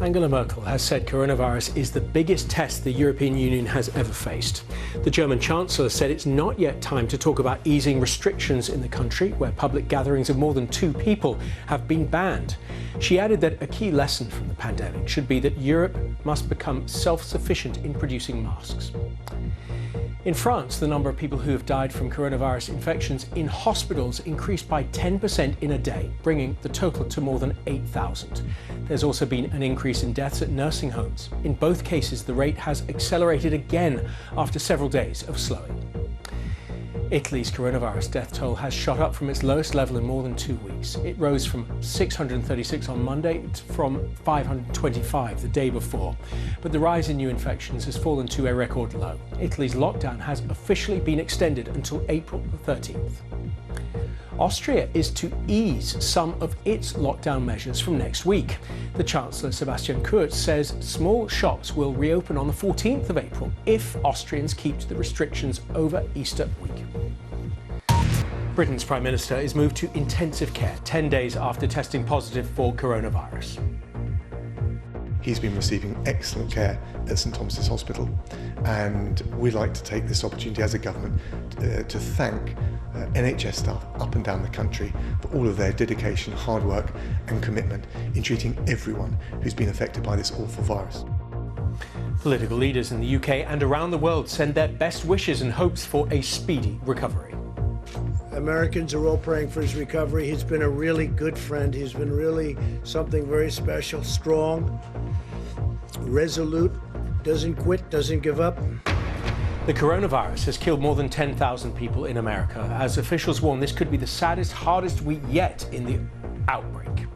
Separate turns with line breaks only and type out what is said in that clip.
Angela Merkel has said coronavirus is the biggest test the European Union has ever faced. The German Chancellor said it's not yet time to talk about easing restrictions in the country, where public gatherings of more than 2 people have been banned. She added that a key lesson from the pandemic should be that Europe must become self-sufficient in producing masks. In France, the number of people who have died from coronavirus infections in hospitals increased by 10% in a day, bringing the total to more than 8,000. There's also been an increase in deaths at nursing homes. In both cases, the rate has accelerated again after several days of slowing. Italy's coronavirus death toll has shot up from its lowest level in more than 2 weeks. It rose from 636 on Monday from 525 the day before. But the rise in new infections has fallen to a record low. Italy's lockdown has officially been extended until April the 13th. Austria is to ease some of its lockdown measures from next week. The Chancellor, Sebastian Kurz, says small shops will reopen on the 14th of April if Austrians keep to the restrictions over Easter week. Britain's Prime Minister is moved to intensive care 10 days after testing positive for coronavirus.
He's been receiving excellent care at St Thomas's Hospital, and we'd like to take this opportunity as a government to thank NHS staff up and down the country for all of their dedication, hard work and commitment in treating everyone who's been affected by this awful virus.
Political leaders in the UK and around the world send their best wishes and hopes for a speedy recovery.
Americans are all praying for his recovery. He's been a really good friend. He's been really something very special, strong, resolute, doesn't quit, doesn't give up.
The coronavirus has killed more than 10,000 people in America, as officials warn this could be the saddest, hardest week yet in the outbreak.